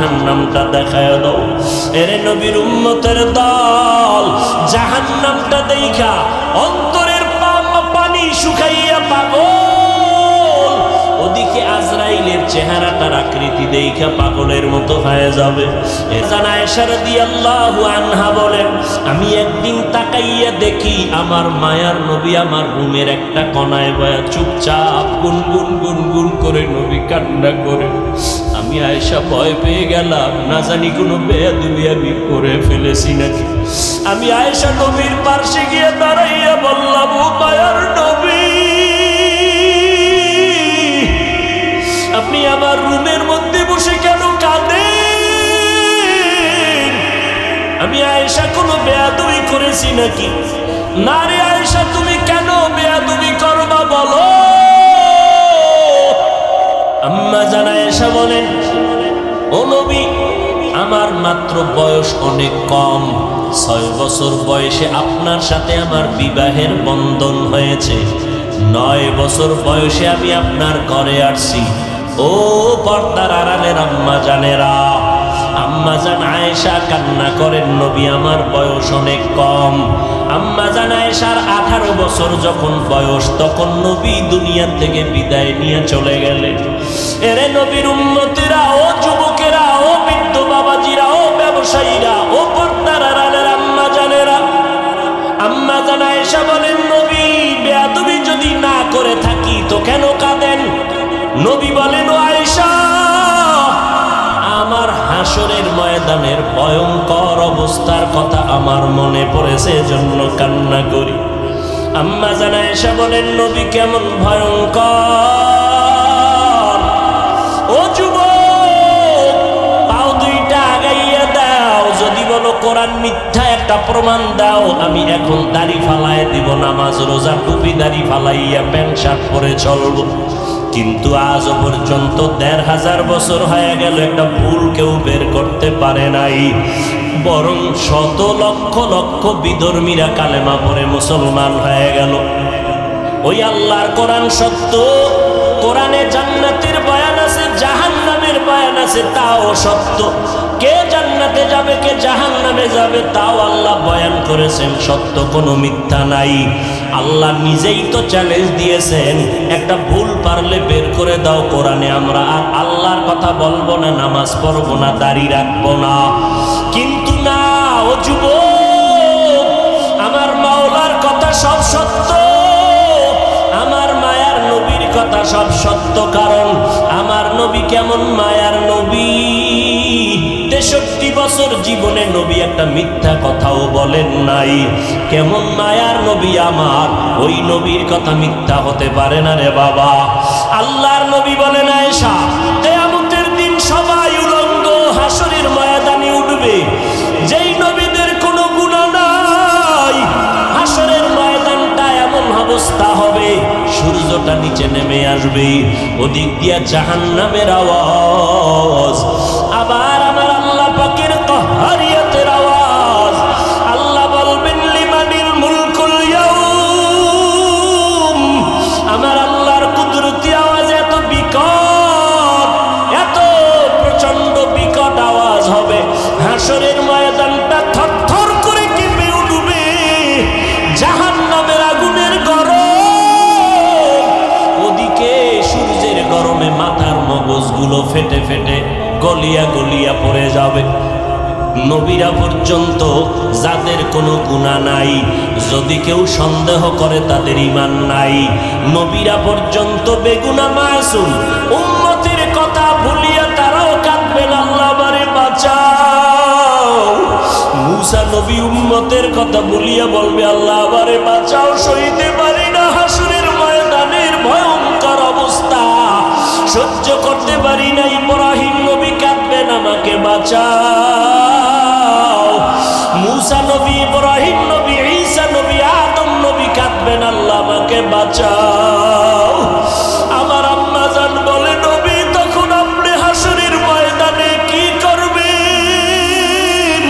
জাহান্নামটা দেখায় দাও। এরে নবীর উম্মতের দল, জাহান্নামটা দেখা অন্তরের পানি শুকাইয়া পাগল, ওদিকে আজরাইলের চেহারাটার আকৃতি দেখা পাগলের মতো হয়ে যাবে। আয়েশা রাদিয়াল্লাহু আনহা বলেন, আমি একদিন তাকাইয়া দেখি আমার মায়ার নবী আমার রুমের একটা কোনায় বয়া চুপচাপ গুনগুন গুনগুন করে নবী কান্না করে। আমি আয়েশা ভয় পেয়ে গেলাম, না জানি কোনো বেয়াদবি আমি করে ফেলেছি নাকি। আমি আয়েশা নবীর পাশে গিয়ে দাঁড়াইয়া বললাম, ও মায়ার নবী, আপনি আমার রুমের মধ্যে বসে কেন কাঁদেন? আমি আয়েশা কোনো বেয়াদবি করেছি নাকি? না রে আয়েশা, তুমি কেন বেয়াদবি করবা বলো? আম্মা জান আয়েশা বলেন, ও নবী, আমার মাত্র বয়স অনেক কম, 6 বছর বয়সে আপনার সাথে আমার বিবাহের বন্ধন হয়েছে। 9 বছর বয়সে আমি আপনার ঘরে আসছি। ও পর্দার আড়ালের আম্মা জানেরা, আম্মা জান আয়েশা কান্না করেন, নবী আমার বয়স অনেক কম। আম্মা জান আয়েশার 18 বছর যখন বয়স, তখন নবী দুনিয়া থেকে বিদায় নিয়ে চলে গেলেন। এরে নবীর উম্মতেরা, ও যুবকেরা, ও বৃদ্ধ বাবাজিরা, ও ব্যবসায়ীরা, ও পর্দার আড়ালের আম্মা জানেরা, আম্মা জান আয়েশা বলেন, নবী বেয়াদবি যদি না করে থাকি তো কেন কাঁদেন? নবী বলেন, ও আয়েশা, আমার হাসরের ময়দানের ভয়ঙ্কর অবস্থার কথা আমার মনে পড়েছে, এজন্য কান্না করি। আম্মা জান আয়েশা বলেন, নবী কেমন ভয়ঙ্কর? ও যুবক, পাও দুইটা আগাইয়া দাও, যদি বলো কোরআন মিথ্যা একটা প্রমাণ দাও, আমি এখন দাড়ি ফালায় দিব, নামাজ রোজা টুপি দাড়ি ফালাইয়া প্যান্ট শার্ট পরে চলবো। কিন্তু আজ পর্যন্ত 1500 বছর হয়ে গেল, একটা ভুল কেউ বের করতে পারে নাই, বরং শত লক্ষ লক্ষ বিধর্মীরা কালেমা পড়ে মুসলমান হয়ে গেল। ওই আল্লাহর কোরআন সত্য, কোরআনে জান্নাতের বয়ান আছে, জাহান্নামের বয়ান আছে, তাও সত্য। কে জান্নাতে যাবে, কে জাহান্নামে যাবে, তাও আল্লাহ বয়ান করেছেন, সত্য, কোনো মিথ্যা নাই। আল্লাহ নিজেই তো চ্যালেঞ্জ দিয়েছেন, একটা ভুল পারলে বের করে দাও কোরআনে, আমরা আর আল্লাহর কথা বলবো না, নামাজ পড়বো না, দাড়ি রাখবো না। কিন্তু না, ও যুবক, আমার মাওলার কথা সব সত্য, আমার মায়ার নবীর কথা সব সত্য। কারণ আমার নবী কেমন মায়ার নবী, 63 বছর জীবনে নবী একটা মিথ্যা কথাও বলেন নাই। কেমন মায়ার নবী আমার, ওই নবীর কথা মিথ্যা হতে পারে না রে বাবা। আল্লাহর নবী বলেন, আয়েশা, কিয়ামতের দিন সবাই উলঙ্গ হাসরের ময়দানে উঠবে, যেই নবীদের কোনো গুনাহ নাই, হাসরের ময়দানটা এমন অবস্থা হবে, সূর্যটা নিচে নেমে আসবে, ওদিক দিয়া জাহান্নামের আওয়াজ, আবার আমার আল্লাহ পাকের কাহারিয়াতের আওয়াজ। আল্লাহ বলবেন, লিমানিল মুলকুল ইয়াউম, আমার আল্লাহর কুদরতি আওয়াজ এত বিকট, এত প্রচন্ড বিকট আওয়াজ হবে, হাসরের ময়দানটা থরথর করে কেঁপে উঠবে, জাহান্নামের আগুনের গরম, ওদিকে সূর্যের গরমে মাথার মগজগুলো ফেটে ফেটে গলিয়া গলিয়া পড়ে যাবে। নবীরা পর্যন্ত যাদের কোনো গুনাহ নাই, যদি কেউ সন্দেহ করে তাদের ঈমান নাই, নবীরা পর্যন্ত বেগুনাহ মাসুম, উম্মতের কথা ভুলিয়া তারাও কাঁদবেন, আল্লাহ আমারে বাঁচাও। মূসা নবী উম্মতের কথা ভুলিয়া বলবে, আল্লাহ আমারে বাঁচাও, সইতে পারি না হাসরের ময়দানের ভয়ঙ্কর অবস্থা, সহ্য করতে পারি না। ইব্রাহিম নবী কাঁদবেন, আমাকে বাঁচাও। মূসা নবী, ইব্রাহিম নবী, ঈসা নবী, আদম নবী কাঁদবেন, আল্লাহ আমাকে বাঁচাও। আমার আম্মা জান বলে, নবী তখন আপনি হাসরের ময়দানে কি করবেন?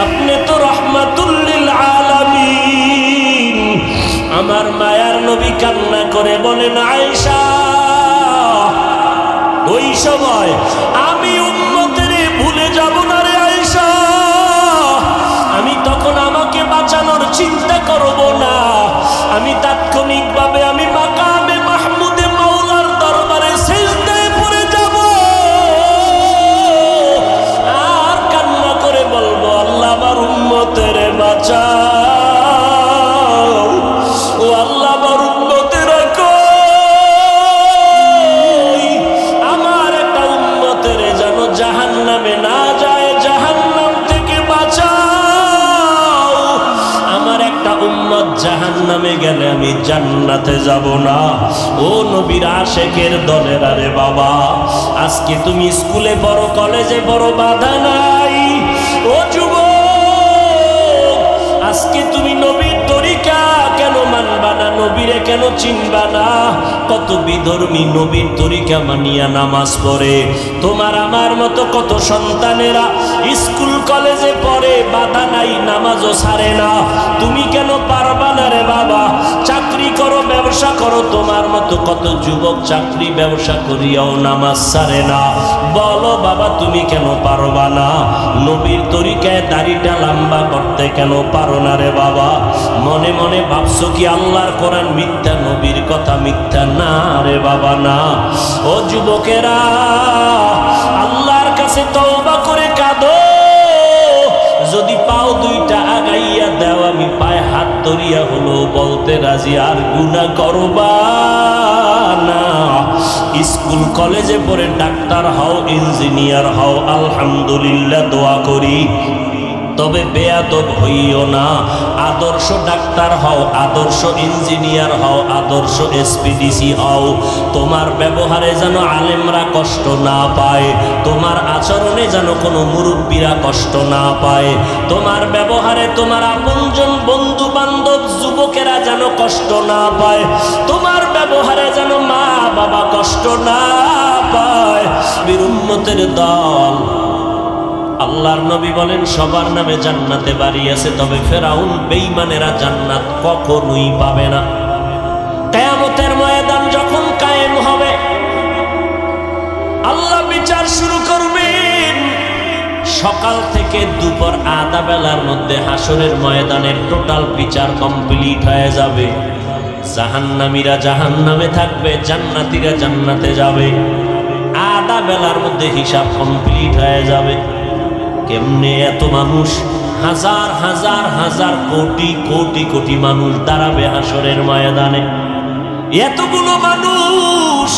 আপনি তো রাহমাতুল লিল আলামিন। আমার মায়ার নবী কান্না করে বলেন, আয়েশা, ওই সময় আমি উম্মতের করব না, আমি তাৎক্ষণিকভাবে আমি মাকামে মাহমুদে মাওলার দরবারে সিজদায় পড়ে যাব আর কান্না করে বলবো, আল্লাহ আমার উম্মতের বাঁচাও, ও আল্লাহ আমার উম্মতের কই, আমার একটা উম্মতের যেন জাহান্নামে না যায়, জাহান্নাম থেকে বাঁচাও, আমার একটা উম্মত জাহান্নামে গেলে আমি জান্নাতে যাব না। ও নবীর আশেকের দলের আরে বাবা, আজকে তুমি স্কুলে পড়ো, কলেজে পড়ো, বাধা নাই। ও যুবক, আজকে তুমি নবীর তরিকা কেন মানবা না, নবীরে কেন চিনবা না? কত বিধর্মী নবীর তরিকা মানিয়া নামাজ পড়ে। তোমার আমার মতো কত সন্তানেরা স্কুল কলেজে পড়ে, বাধা নাই, নামাজও ছাড়ে না। তুমি কেন পারবা না রে বাবা? চাকরি করো, ব্যবসা করো, তোমার মতো কত যুবক চাকরি ব্যবসা করিয়াও নামাজ ছাড়ে না। বলো বাবা, তুমি কেন পারবা না? নবীর তরিকায় দাড়িটা লম্বা করতে কেন পারো না রে বাবা? মনে মনে ভাবছো কি আল্লাহর কোরআন মিথ্যা, নবীর কথা মিথ্যা? না রে বাবা না। ও যুবকেরা, আল্লাহর কাছে তওবা করে কাঁদো। যদি পাও দুইটা আগাইয়া দাও, আমি পায়ে হাত ধরিয়া হলো বলতে রাজি, আর গুনাহ করবা না। স্কুল কলেজে পড়ে ডাক্তার হও, ইঞ্জিনিয়ার হও, আলহামদুলিল্লাহ দোয়া করি, তবে বেয়াদব হইও না। আদর্শ ডাক্তার হও, আদর্শ ইঞ্জিনিয়ার হও, আদর্শ এসপিডিসি হও। তোমার ব্যবহারে যেন আলেমরা কষ্ট না পায়, তোমার আচরণে যেন কোনো মুরব্বীরা কষ্ট না পায়, তোমার ব্যবহারে তোমার আপনজন বন্ধু বান্ধব যুবকেরা যেন কষ্ট না পায়, তোমার ব্যবহারে যেন মা বাবা কষ্ট না পায়। বীর উম্মতের দল, আল্লাহর নবী বলেন সবার নামে জান্নাতে বাড়ি আছে, তবে ফেরাউন বেঈমানেরা জান্নাত কখনোই পাবে না। কিয়ামতের ময়দান যখন কায়েম হবে, আল্লাহ বিচার শুরু করবেন। সকাল থেকে দুপুর আধা বেলার মধ্যে হাসরের ময়দানের টোটাল বিচার কমপ্লিট হয়ে যাবে। জাহান্নামীরা জাহান্নামে থাকবে, জান্নাতীরা জান্নাতে যাবে। আধা বেলার মধ্যে হিসাব কমপ্লিট হয়ে যাবে। কেমনে এত মানুষ, হাজার হাজার হাজার কোটি কোটি কোটি মানুষ দাঁড়াবে হাসরের ময়দানে। এতগুলো মানুষ,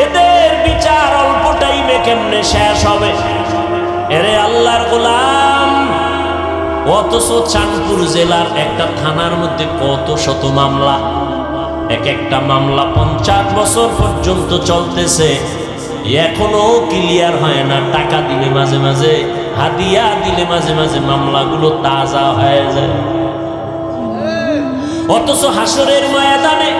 এদের বিচার অল্প টাইমে কেমনে শেষ হবে? এরে আল্লাহর গোলাম, অথচ চাঁদপুর জেলার একটা থানার মধ্যে কত শত মামলা, এক একটা মামলা 50 বছর পর্যন্ত চলতেছে, এখনো ক্লিয়ার হয় না। টাকা দিলে মাঝে মাঝে, হাদিয়া দিলে মাঝে মাঝে মামলাগুলো তাজা হয়ে যায়। অথচ হাসরের ময়দানে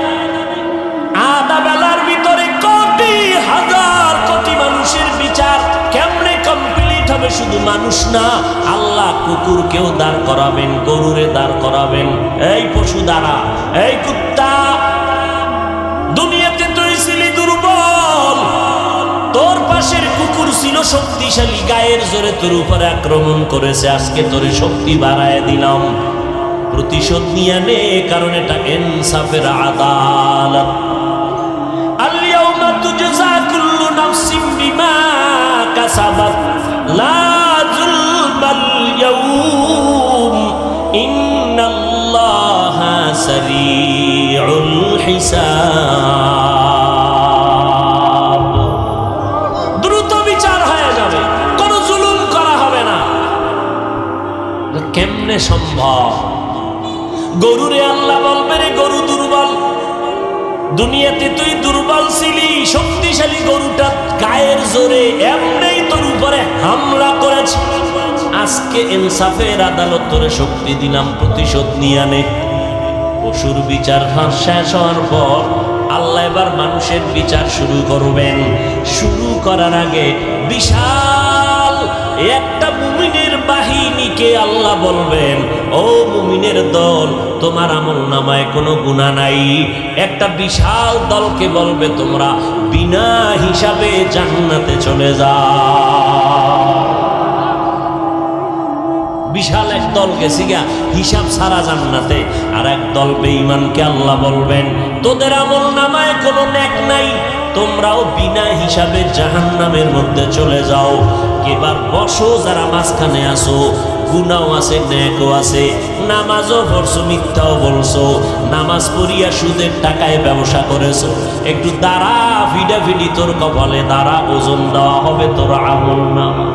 আধা বেলার ভিতরে কোটি হাজার কোটি মানুষের বিচার কেমনে কমপ্লিট হবে? শুধু মানুষ না, আল্লাহ কুকুরকেও দাঁড় করাবেন, গরুরে দাঁড় করাবেন। এই পশু দ্বারা, এই কুত্তা, দুনিয়াতে তুই ছিলি দুর্বল, তোর পাশের কুকুর ছিল শক্তিশালী, গায়ের জোরে তোর উপরে আক্রমণ করেছে, আজকে তোর শক্তি বাড়ায় দিলাম, প্রতিশোধ নিয়ে নে, কারণ এটা ইনসাফের আদালত। আল-ইয়াউমা তুজজা কুল্লু নাফসিন বিমা কাসাবাত লা যুলমাল ইয়াউম ইন্নাল্লাহা সারিউল হিসাব। দ্রুত বিচার হয়ে যাবে, কোনো জুলুম করা হবে না। কেমনে সম্ভব? গরুরে আল্লাহ বলবে, রে গরু দুর্বল, দুনিয়াতে তুই দুর্বল ছিলি, শক্তিশালী গরুটা গায়ের জোরে এমনি তোর উপরে হামলা করেছে, আজকে ইনসাফের আদালত তোরে শক্তি দিলাম, প্রতিশোধ নিয়ে নে। পশুর বিচার শেষ হওয়ার পর আল্লাহ এবার মানুষের বিচার শুরু করবেন। শুরু করার আগে বিশাল একটা মুমিনের বাহিনীকে আল্লাহ বলবেন, ও মুমিনের দল, তোমার আমলনামায় কোনো গুনাহ নাই। একটা বিশাল দলকে বলবে, তোমরা বিনা হিসাবে জান্নাতে চলে যাও। বিশাল এক দল গেছে গা হিসাব ছাড়া জান্নাতে, আর এক দল বেঈমানকে আল্লাহ বলবেন তোদের আমল নামায় কোনো নেক নাই, তোমরাও বিনা হিসাবে জাহান্নামের মধ্যে চলে যাও। এবার বসো যারা মাঝখানে আসো, গুনাও আছে নেকও আছে, নামাজও পড়ছো মিথ্যাও বলছো, নামাজ পড়িয়া সুদের টাকায় ব্যবসা করেছো, একটু দাঁড়া ফিডাফিডি তোর কপালে দাঁড়া, ওজন দেওয়া হবে তোর আমল নামা।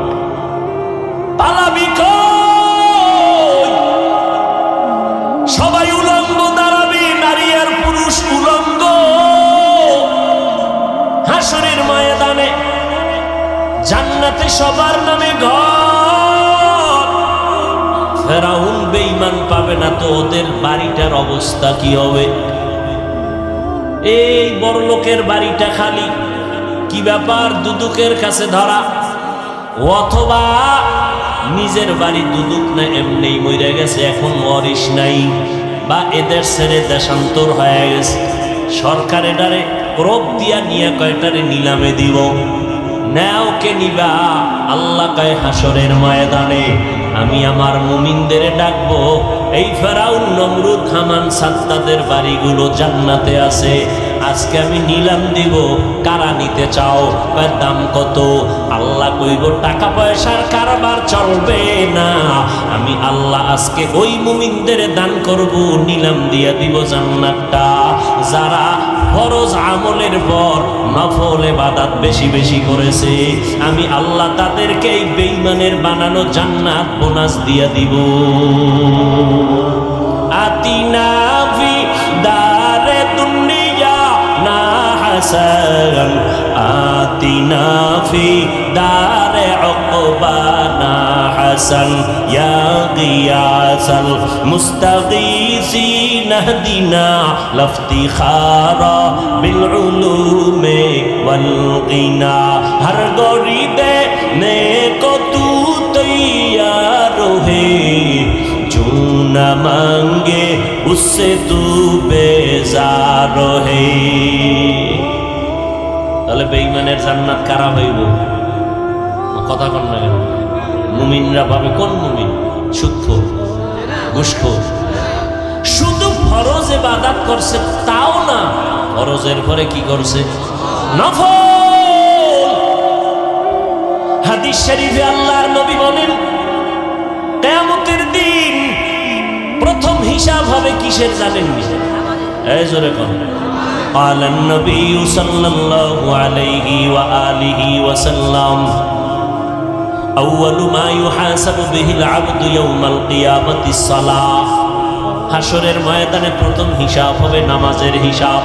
পালাবি কই? সবাই উলঙ্গ দাঁড়াবি, নারী আর পুরুষ উলঙ্গ হাসরের ময়দানে। জান্নাতে সবার নামে ঘর। ফেরাউন বেঈমান পাবে না তো ওদের বাড়িটার অবস্থা কি হবে? এই বড় লোকের বাড়িটা খালি, কি ব্যাপার দুদুকের কাছে ধরা, অথবা নিজের বাড়ি দুদুক না এমনি মরে গেছে এখন ওয়ারিশ নাই, বা এদের ছেড়ে দেশান্তর হয়ে গেছে, সরকার এটারে ক্রোপ দিয়া নিয়ে কয়টারে নিলামে দিব। নাও কে নিবা? আল্লাহ কয় হাসরের ময়দানে আমি আমার মুমিনদের ডাকবো, এই ফেরাউন নমরুদ হামান সাদ্দাদের বাড়িগুলো জান্নাতে আছে, আজকে আমি নিলাম দিব, কারা নিতে চাও? দাম কত? আল্লাহ কইব টাকা পয়সার কারবার চলবে না, আমি আল্লাহ আজকে ওই মুমিনদের দান করব, নিলাম দিয়া দিব জান্নাতটা। যারা ফরজ আমলের পর নফল ইবাদত বেশি বেশি করেছে, আমি আল্লাহ তাদেরকে এই বেঈমানের বানানো জান্নাত বোনাস দিয়া দিব। আতিনা ফি দারে দুনিয়া না হাসান, আতিনা ফি দারে উকবা না হাসান, ইয়া গিয়াসাল মুস্তাগীসিন ইহদিনা লাফতিখারা বিল উলুমে ওয়াল গিনা। হর গরিবে নেকো তু তৈয়ার হে, जो न मांगे उससे तू बेजार है। তাহলে বেঈমানের জান্নাত কারা হইব? কথা কন না কেন? মুমিনরা পাবে। কোন মুমিন? সুদখোর, ঘুষখোর। শুধু ফরজ ইবাদত করছে তাও না, ফরজের পরে কি করছে? নফল। হাদিস শরীফে আল্লাহর নবী বলেন কিয়ামতের দিন প্রথম হিসাব হবে কিসের জানেননি? এই জোরে কোন قال النبي صلى الله عليه وآله وسلم أول ما يحاسب به العبد يوم القيامة الصلاة। হাসরের ময়দানে প্রথম হিসাব হবে নামাজের হিসাব।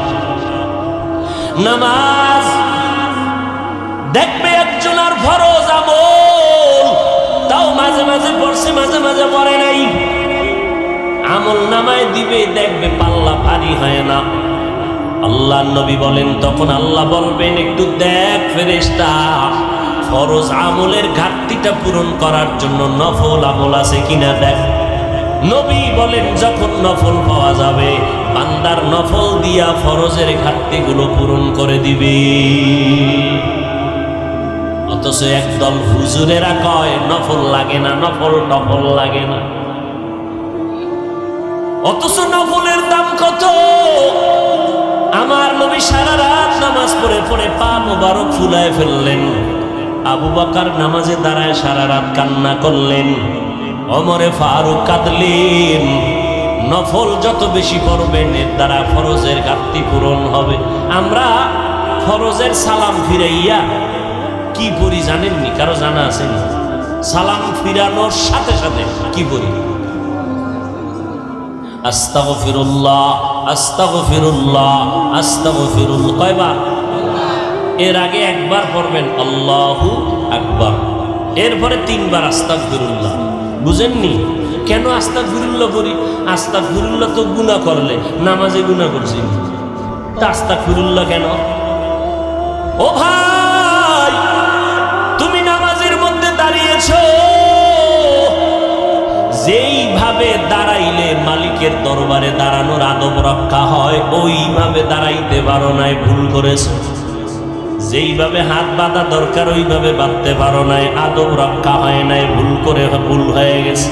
নামাজ দেখবে একজনের ফরজ আমল তাও মাঝে মাঝে পড়ছে, মাঝে মাঝে পড়ে নাই, আমল নামায় দিবে, দেখবে পাল্লা ভারী হয় না। আল্লাহ নবী বলেন তখন আল্লাহ বলবেন একটু দেখ ফেরেশতা, ফরজ আমলের ঘাটতিটা পূরণ করার জন্য নফল আমল আছে কিনা দেখ। নবী বলেন যখন নফল পাওয়া যাবে, বান্দার নফল দিয়া ফরজের ঘাটতিগুলো পূরণ করে দিবে। অথচ একদল হুজুরেরা কয় নফল লাগে না, নফল টফল লাগে না। অথচ নফলের দাম কত? আমার নবী সারা রাত নামাজ পড়ে পড়ে পা মোবারক ফুলায় ফেললেন, আবু বকর নামাজে দাঁড়ায় সারা রাত কান্না করলেন, ওমরে ফারুক কাঁদলেন। নফল যত বেশি পড়বেন এর দ্বারা ফরজের ঘাটতি পূরণ হবে। আমরা ফরজের সালাম ফিরাইয়া কি পড়ি জানেননি? কারো জানা আছে? সালাম ফিরানোর সাথে সাথে কি পড়ি? আস্তাগফিরুল্লাহ, আস্তাগফিরুল্লাহ, আস্তাগফিরুল্লাহ। কয়বার? এর আগে একবার পড়বেন আল্লাহু আকবার, এরপরে তিনবার আস্তাগফিরুল্লাহ। বুঝেননি কেন আস্তাগফিরুল্লাহ পড়ি? আস্তাগফিরুল্লাহ তো গুনাহ করলে, নামাজে গুনাহ করছি, তা আস্তাগফিরুল্লাহ কেন? ও ভাই, তুমি নামাজের মধ্যে দাঁড়িয়েছো, যেইভাবে দাঁড়াইলে মালিকের দরবারে দাঁড়ানোর আদব রক্ষা হয় ওইভাবে দাঁড়াইতে পারো নাই, ভুল করেছো। যেইভাবে হাত বাঁধা দরকার ওইভাবে বাঁধতে পারো নাই, আদব রক্ষা হয় নাই, ভুল করে ভুল হয়ে গেছে।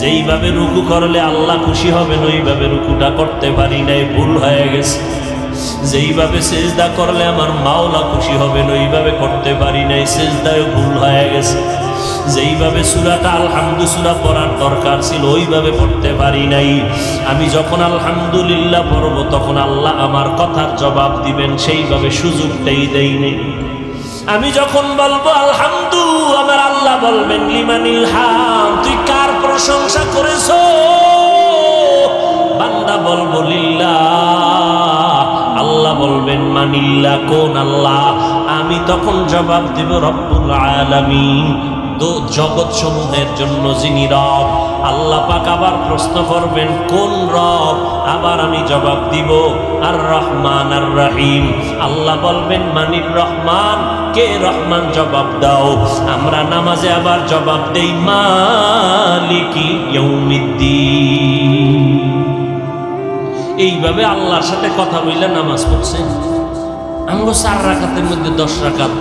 যেইভাবে রুকু করলে আল্লাহ খুশি হবেন ওইভাবে রুকুটা করতে পারি নাই, ভুল হয়ে গেছে। যেইভাবে সেজদা করলে আমার মাওলা খুশি হবেন ওইভাবে করতে পারি নাই, সেজদায় ভুল হয়ে গেছে। যেইভাবে সূরাটা আলহামদু সূরা পড়ার দরকার ছিল ওইভাবে পড়তে পারি নাই। আমি যখন আলহামদুলিল্লাহ পড়ব তখন আল্লাহ আমার কথার জবাব দিবেন, সেইভাবে সুযোগটাই দেই নেই। আমি যখন বলবো আলহামদু, আমার আল্লাহ বলবেন লিমানিল হাম, তুই কার প্রশংসা করেছো? বান্দা বলবো লিল্লাহ, আল্লাহ বলবেন মানিল্লাহ, কোন আল্লাহ? আমি তখন জবাব দিব রব্বুল আলামিন, জগৎ সমূহের জন্য যিনি রব। আল্লাহ পাক আবার প্রশ্ন করবেন কোন রব? আবার আমি জবাব দিব আর রহমান আর রহিম। আল্লাহ বলবেন মানির রহমান, কে রহমান? জবাব দাও। আমরা নামাজে আবার জবাব দেই মালিকি ইয়াউমিদ্দিন। এইভাবে আল্লাহর সাথে কথা বললে নামাজ পড়ছেন। আমরা 4 রাকাতের মধ্যে 10 রাকাত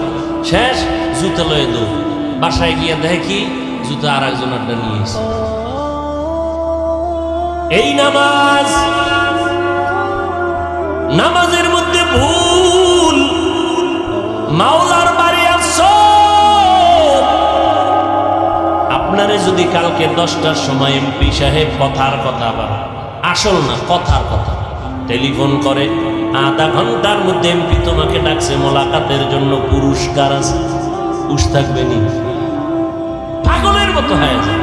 শেষ, জুতা লয়ে দৌ, বাসায় গিয়ে দেখি জুতা আর একজন আড্ডা নিয়ে এসে। এই নামাজের মধ্যে ভুল। মাওলার বাড়ি আসছো, আপনারে যদি কালকে 10টার সময় এমপি সাহেব কথার কথা, আবার আসল না কথার কথা, টেলিফোন করে, আধা ঘন্টার মধ্যে এমপি তোমাকে ডাকছে মোলাকাতের জন্য, পুরস্কার আছে, উস থাকবে নি? পাগলের মতো হয়ে যায়।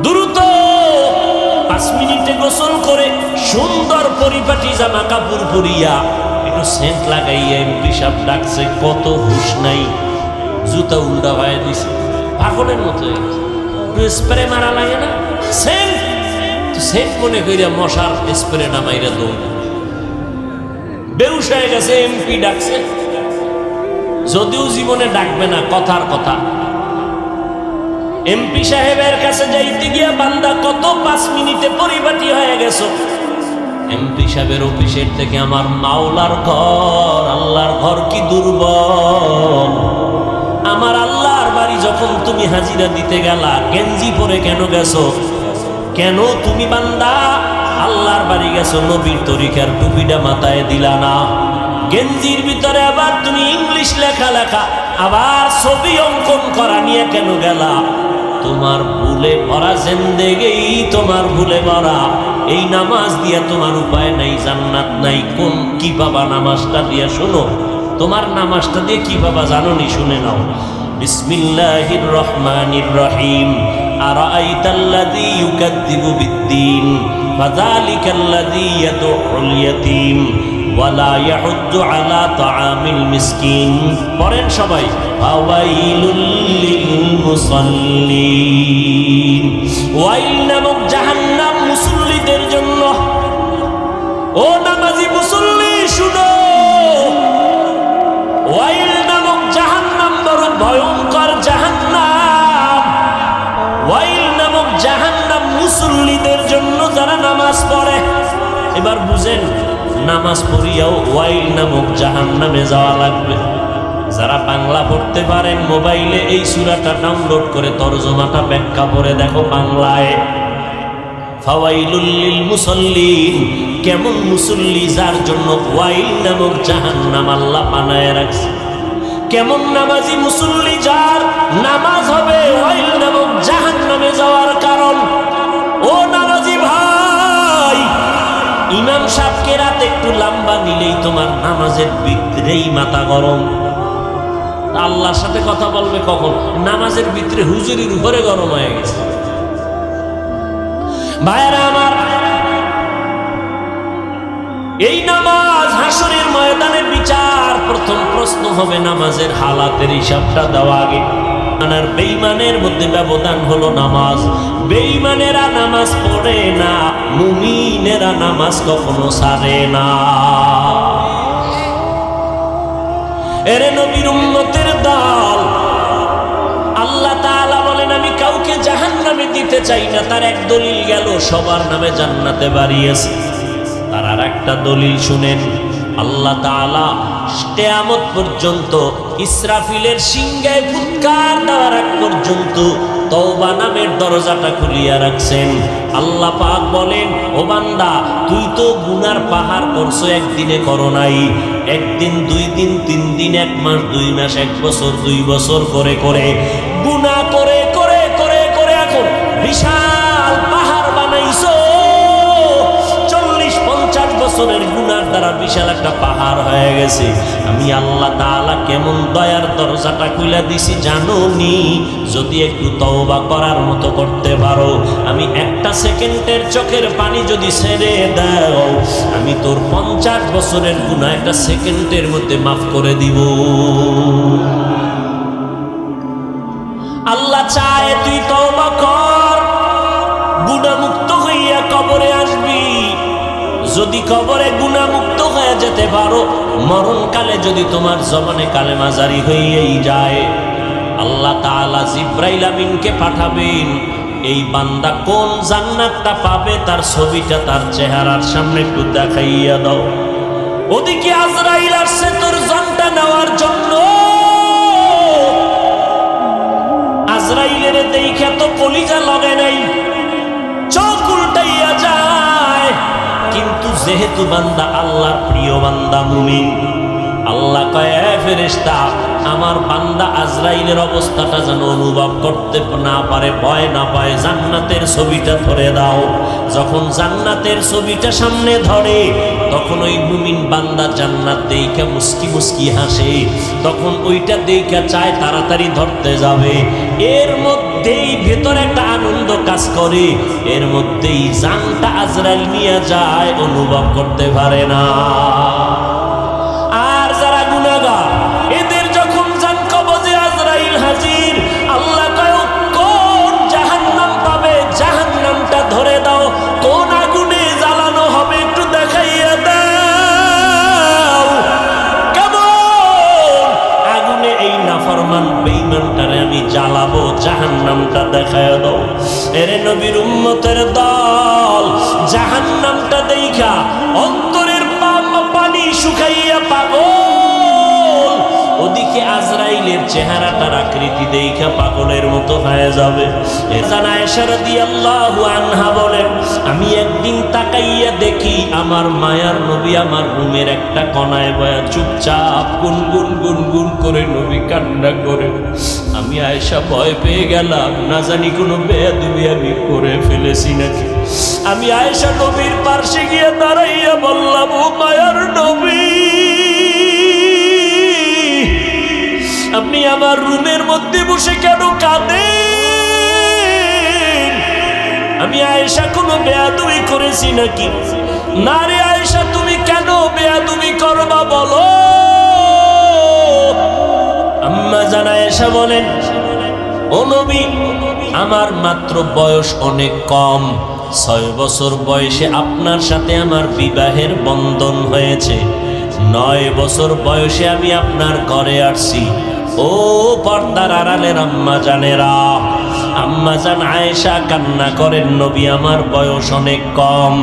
দ্রুত 5 মিনিটে গোসল করে সুন্দর পরিপাটি জামা কাপড় পরিয়া একটু সেন্ট লাগাইয়া এমপি সাহেব ডাকছে, কত হুশ নাই, জুতা উল্টা হয়ে দিছে, পাগলের মতো হয়ে গেছে। একটু স্প্রে মারা লাগে না, সেন্ট সেন্ট মনে করিয়া মশার স্প্রে নামাইরা দৌড়, বেউস হয়ে গেছে। এমপি ডাকছে, যদিও জীবনে ডাকবে না, কথার কথা। এমপি সাহেবের কাছে যাইতে গিয়া বান্দা কত 5 মিনিটে পরিপাটি হয়ে গেছো। এমপি সাহেবের অফিসের থেকে আমার মাওলার ঘর, আল্লাহর ঘর কি দুর্বল। আমার আল্লাহর বাড়ি যখন তুমি হাজিরা দিতে গেলা, গেঞ্জি পরে কেন গেছো? কেন তুমি বান্দা আল্লাহর বাড়ি গেছো, নবীর তরিকার টুপিটা মাথায় দিলা না? গেঞ্জির ভিতরে আবার তুমি ইংলিশ লেখা, আবার ছবি অঙ্কন করা নিয়ে কেন গেলা? তোমার ভুলে ভরা জিন্দেগি, তোমার ভুলে ভরা। এই নামাজ দিয়া তোমার উপায় নাই, জান্নাত নাই। কোন কি বাবা নামাজটা দিয়া? শোনো, তোমার নামাজটা দিয়ে কি বাবা জানোনি? শুনে নাও। বিসমিল্লাহির রহমানির রহিম। আরাআইতাল্লাযী ইউকাযযিবু বিদ্দীন ফাযালিকাল্লাযী ইয়াদউল ইয়াতীম ওয়ালা ইয়াহুদ্দু আলা তাআমিল মিসকিন। পড়েন সবাই। ফাওয়াইলুল লিল মুসাল্লিন। ওয়াইল নামক জাহান্নাম মুসল্লিদের জন্য। ও নামাজি মুসল্লি শুনো, ওয়াইল নামক জাহান্নাম বড় ভয়ঙ্কর জাহান্নাম। ওয়াইল নামক জাহান্নাম মুসল্লিদের জন্য যারা নামাজ পড়ে। এবার বুঝেন, নামাজ পড়িয়াও ওয়াইল নামক জাহান্নামে যাওয়া লাগবে। যারা বাংলা পড়তে পারেন মোবাইলে এই সূরাটা ডাউনলোড করে তরজমাটা ব্যাখ্যা করে দেখো বাংলায়। ফাওয়াইলুল লিল মুসাল্লিন, কেমন মুসল্লি যার জন্য ওয়াইল নামক জাহান্নাম আল্লাহ বানায় রাখছে। কেমন নামাজি মুসল্লি যার নামাজ হবে ওয়াইল নামক জাহান্নামে যাওয়ার কারণ। ও নামাজি ভাই, ইমাম সাহেবকে রাতে একটু লম্বা নিলেই তোমার নামাজের ভিতরেই মাথা গরম। আল্লাহর সাথে কথা বলবে কখন? নামাজের ভিতরে হুজুরির উপরে গরম হয়ে গেছে। ভাইরা আমার, এই নামাজ হাসরের ময়দানে বিচার। প্রথম প্রশ্ন হবে নামাজের হালাতের হিসাবটা দেওয়া আগে। আর বেঈমানের মধ্যে ব্যবধান হলো নামাজ। বেঈমানেরা নামাজ পড়ে না, মুমিনেরা নামাজ কখনো ছাড়ে না। এরে নবীর উম্মতের দল, আল্লাহ তাআলা বলেন আমি কাউকে জাহান্নামে দিতে চাই না। তার এক দলিল গেল, সবার নামে জান্নাতে বাড়িয়েছে। তার আর একটা দলিল শুনেন, আল্লাহ তাআলা কিয়ামত পর্যন্ত ইসরাফিলের সিংহায় ফুৎকার দেওয়ার আগ পর্যন্ত তওবা নামের দরজাটা খুলিয়া রাখছেন। আল্লাহ পাক বলেন, ও বান্দা, তুই তো গুনার পাহাড় করছো, একদিনে করো নাই, একদিন, 2 দিন, 3 দিন, 1 মাস, 2 মাস, 1 বছর, 2 বছর করে করে গুনাহ করে করে করে করে এখন বিশাল পাহাড় বানাইছো। 40-50 বছরের গুনার দ্বারা বিশাল একটা পাহাড় হয়ে গেছে। আমি আল্লাহ তাআলা কেমন দয়ার দরজাটা খুলে দিছি জানো নি? যদি একটু তওবা করার মতো করতে পারো, আমি 1টা সেকেন্ডের চোখের পানি যদি ছেড়ে দাও, আমি তোর 50 বছরের গুনাহ 1টা সেকেন্ডের মধ্যে মাফ করে দিব। আল্লাহ চায় তুই তওবা কর, গুনাহমুক্ত হইয়া কবরে আসবি। যদি কবরে গুনাহমুক্ত হয়ে যেতে পারো, মরণকালে যদি তোমার জবানে কালেমা জারি হইয়াই যায়, আল্লাহ তাআলা জিবরাইল আমিনকে পাঠাবেন। এই বান্দা কোন জান্নাতটা পাবে তার ছবিটা তার চেহারার সামনে একটু দেখাইয়া দাও। ওদিকে আজরাইল আসছে তোর জানটা নেওয়ার জন্য। আজরাইলের দেখে তো কলিজা লগে নাই, চোখ উল্টাইয়া যায়। কিন্তু যেহেতু বান্দা আল্লাহর প্রিয় বান্দা মুমিন, আল্লাহ কয়, ফেরেশতা, আমার বান্দা আজরাইলের অবস্থাটা যেন অনুভব করতে না পারে, ভয় না পায়, জান্নাতের ছবিটা ধরে দাও। যখন জান্নাতের ছবিটা সামনে ধরে, তখন ওই মুমিন বান্দা জান্নাত দেখে মুস্কি মুস্কি হাসে। তখন ওইটা দেখে চায় তাড়াতাড়ি ধরতে যাবে, এর মধ্যেই ভেতরে একটা আনন্দ কাজ করে, এর মধ্যেই জানটা আজরাইল নিয়ে যায়, অনুভব করতে পারে না। আর যারা গুনাহগার, এদের যখন জান কবজে আজরাইল হাজির, আল্লাহ কয়, কোন জাহান্নাম পাবে, জাহান্নামটা ধরে দাও। কোন আগুনে জ্বালানো হবে একটু দেখাইয়া দাও। কেমন আগুনে এই নাফরমান বেঈমানটারে আমি জ্বালাবো, জাহান্নামটা দেখাইয়া দাও। এরে নবীর উম্মতের দল, জাহান্নামটা দেইখা অন্তরের পানি শুকাইয়া পাগল। ওদিকে আজরাইলের চেহারাটার আকৃতি দেইখা পাগলের মতো হয়ে যাবে। আয়েশা রাদিয়াল্লাহু আনহা বলেন, আমি একদিন তাকাইয়া দেখি আমার মায়ার নবী আমার রুমের একটা কোণায় বয়া চুপচাপ গুনগুন গুনগুন করে নবী কান্না করে। আমি আয়েশা ভয় পেয়ে গেলাম, না জানি কোনো বেয়াদবি আমি করে ফেলেছি নাকি। আমি আয়েশা নবীর পাশে গিয়ে দাঁড়াইয়া বললাম, ও মায়ার নবী, আপনি আমার রুমের মধ্যে বসে কেন কাঁদেন? আমি আয়েশা কোনো বেয়াদবি করেছি নাকি? না রে আয়েশা, তুমি কেন বেয়াদবি করবা বলো? আম্মা জান আয়েশা বলেন, ও নবী, আমার মাত্র বয়স অনেক কম, 6 বছর বয়সে আপনার সাথে আমার বিবাহের বন্ধন হয়েছে। 9 বছর বয়সে আমি আপনার ঘরে আসছি। ও পর্দার আড়ালের আম্মা জানেরা, আম্মা জান আয়েশা কান্না করেন, নবী আমার বয়স অনেক কম।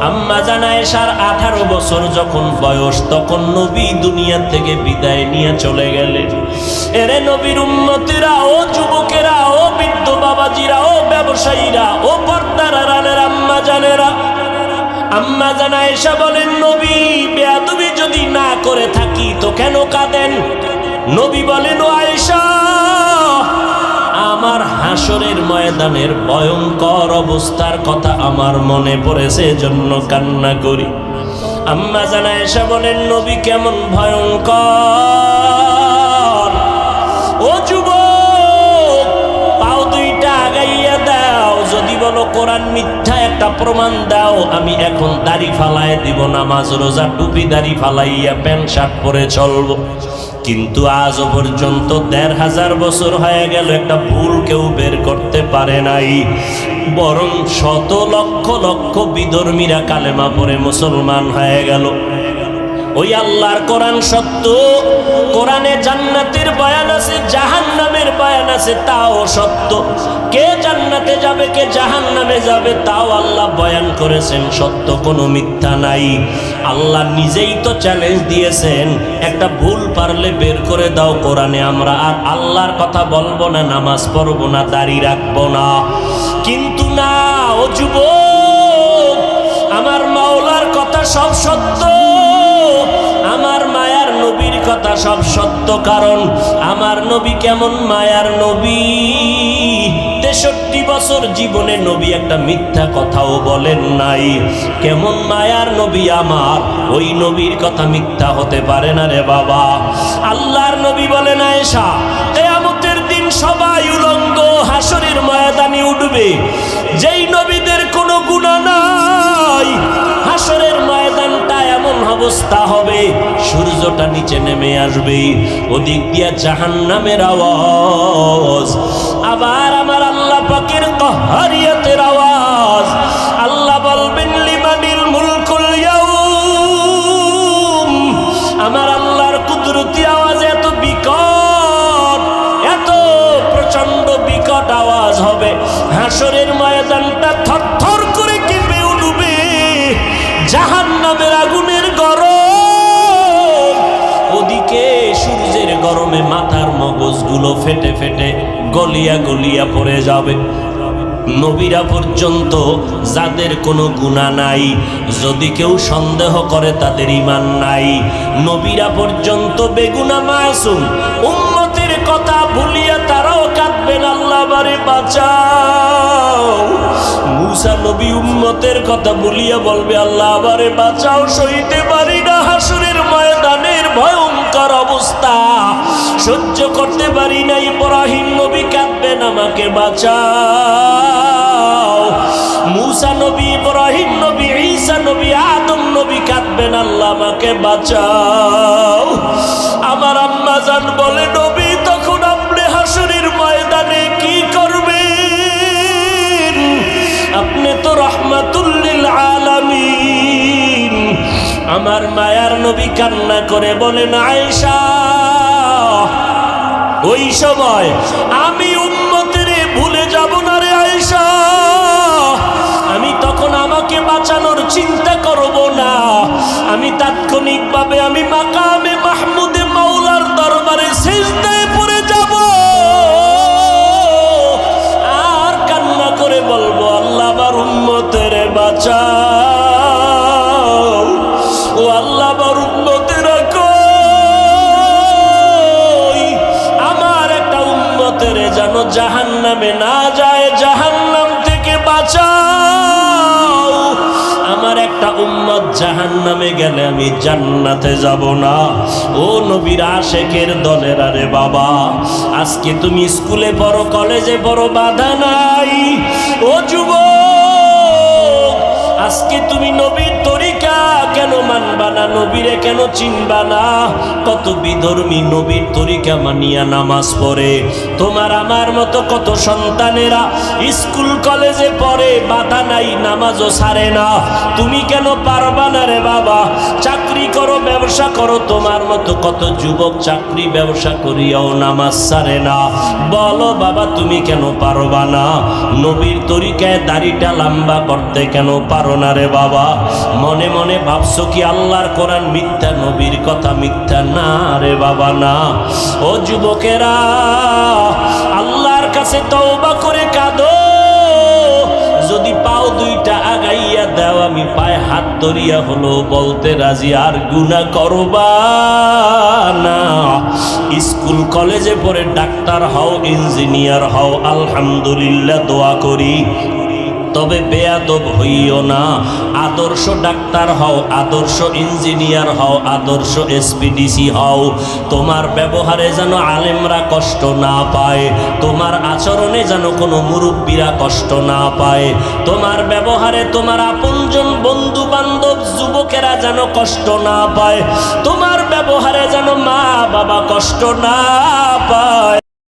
আম্মা জান আয়েশার 18 বছর যখন বয়স, তখন নবী দুনিয়া থেকে বিদায় নিয়ে চলে গেলেন। এরে নবীর উম্মতিরা, ও যুবকেরা, ও বৃদ্ধ বাবাজিরা, ও ব্যবসায়ীরা, ও পর্দার আড়ালের আম্মা জানেরা, আম্মা জান আয়েশা বলেন, নবী বেয়াদবি যদি না করে থাকি তো কেন কাঁদেন? নবী বলেন, ও আয়েশা, আমার হাসরের ময়দানের ভয়ঙ্কর অবস্থার কথা আমার মনে পড়েছে, জন্য কান্না করি। আম্মা জান আয়েশা বলেন, নবী কেমন ভয়ঙ্কর? ও যুবক, পাও 2টা আগাইয়া দাও, যদি বলো কোরআন মিথ্যা একটা প্রমাণ দাও, আমি এখন দাড়ি ফালায় দিব, নামাজ রোজা টুপি দাড়ি ফালাইয়া প্যান্ট শার্ট পরে চলবো। কিন্তু আজও পর্যন্ত 1500 বছর হয়ে গেল, একটা ভুল কেউ বের করতে পারে নাই। বরং শত লক্ষ লক্ষ বিধর্মীরা কালেমা পড়ে মুসলমান হয়ে গেল। ওই আল্লাহর কোরআন সত্য, কোরআনে জান্নাতের বয়ান আছে, জাহান্নামের বয়ান আছে, তাও সত্য। কে জান্নাতে যাবে কে জাহান্নামে যাবে তাও আল্লাহ বয়ান করেছেন, সত্য, কোনো মিথ্যা নাই। আল্লাহ নিজেই তো চ্যালেঞ্জ দিয়েছেন, একটা ভুল পারলে বের করে দাও কোরআনে, আমরা আর আল্লাহর কথা বলবো না, নামাজ পড়বো না, দাড়ি রাখবো না। কিন্তু না, ও যুবক, আমার মাওলার কথা সব সত্য, আমার মায়ার নবীর কথা সব সত্য। কারণ আমার নবী কেমন মায়ার নবী, 63 বছর জীবনে নবী একটা মিথ্যা কথাও বলেন নাই। কেমন মায়ার নবী আমার, ওই নবীর কথা মিথ্যা হতে পারে না রে বাবা। আল্লাহর নবী বলেন, আয়েশা, কিয়ামতের দিন সবাই উলঙ্গ হাসরের ময়দানে উঠবে, যেই নবীদের কোনো গুনাহ নাই, হাসরের ময়দানটা এমন অবস্থা হবে, সূর্যটা নিচে নেমে আসবে, ওদিক দিয়া জাহান্নামের আওয়াজ, আবার আমার আল্লাহ পাকের কাহারিয়াতের আওয়াজ। আল্লাহ বলবেন, লিমানিল মুলকুল ইয়াউম। আমার আল্লাহর কুদরতি আওয়াজ এত বিকট, এত প্রচন্ড বিকট আওয়াজ হবে, হাসরের ময়দানটা থরথর করে কেঁপে উঠবে, জাহান্নামের আগুনের গরম, ওদিকে সূর্যের গরমে মাথার মগজগুলো ফেটে ফেটে গলিয়া গলিয়া পড়ে যাবে। নবীরা পর্যন্ত যাদের কোনো গুনাহ নাই, যদি কেউ সন্দেহ করে তাদের ঈমান নাই, নবীরা পর্যন্ত বেগুনাহ মাসুম, উম্মতের কথা ভুলিয়া তারাও কাঁদবেন, আল্লাহ আমারে বাঁচাও। মুসা নবী উম্মতের কথা ভুলিয়া বলবে, আল্লাহ আমারে বাঁচাও, সইতে পারি না হাসরের ময়দানের ভয়ঙ্কর অবস্থা, সহ্য করতে পারি না। ইব্রাহিম নবী কাঁদবেন, আমাকে বাঁচাও। মুসা নবী, ইব্রাহিম নবী, ঈসা নবী, আদম নবী কাঁদবেন, আল্লাহ আমাকে বাঁচাও। আমার আম্মা জান বলে, নবী তখন আপনি হাসরের ময়দানে কি করবেন? আপনি তো রাহমাতুল লিল আলামিন। আমার মায়ার নবী কান্না করে বলেন, আয়েশা, ওই সময় আমি উম্মতের ভুলে যাব না রে আয়েশা, আমি তখন আমাকে বাঁচানোর চিন্তা করব না, আমি তাৎক্ষণিকভাবে আমি মাকামে মাহমুদে মাওলার দরবারে সিজদায় পড়ে যাব, আর কান্না করে বলবো, আল্লাহ আমার উম্মতের বাঁচাও, ও আল্লাহ আমার উম্মতের যেন জাহান্নামে না যায়, জাহান্নাম থেকে বাঁচাও। আমার একটা উম্মত জাহান্নামে গেলে আমি জান্নাতে যাব না। ও নবীর আশেকের দলের, আরে বাবা, আজকে তুমি স্কুলে পড়ো, কলেজে পড়ো, বাধা নাই। ও যুবক, আজকে তুমি নবীর তরিকা কেন মানবা না, নবীরে কেন চিনবা না? কত বিধর্মী নবীর তরিকা মানিয়া নামাজ পড়ে। তোমার আমার মতো কত সন্তানেরা স্কুল কলেজে পড়ে, বাধা নাই, নামাজও ছাড়ে না। তুমি কেন পারবা না রে বাবা? চাকরি করো, ব্যবসা করো, তোমার মতো কত যুবক চাকরি ব্যবসা করিয়াও নামাজ ছাড়ে না। বলো বাবা, তুমি কেন পারবা না? নবীর তরিকায় দাড়িটা লম্বা করতে কেন পারো না রে বাবা? মনে মনে ভাবছো কি আল্লাহর কোরআন মিথ্যা, নবীর কথা মিথ্যা? না রে বাবা, না। ও যুবকেরা, আল্লাহর কাছে তওবা করে কাঁদো। যদি পাও দুইটা আগাইয়া দাও, আমি পায়ে হাত ধরিয়া হলো বলতে রাজি, আর গুনাহ করবা না। স্কুল কলেজে পড়ে ডাক্তার হও, ইঞ্জিনিয়ার হও, আলহামদুলিল্লাহ, দোয়া করি। তবে বেয়াদব হইও না। আদর্শ ডাক্তার হও, আদর্শ ইঞ্জিনিয়ার হও, আদর্শ এসপিডিসি হও। তোমার ব্যবহারে যেন আলেমরা কষ্ট না পায়, তোমার আচরণে যেন কোনো মুরব্বীরা কষ্ট না পায়, তোমার ব্যবহারে তোমার আপনজন বন্ধু বান্ধব যুবকেরা যেন কষ্ট না পায়, তোমার ব্যবহারে যেন মা বাবা কষ্ট না পায়।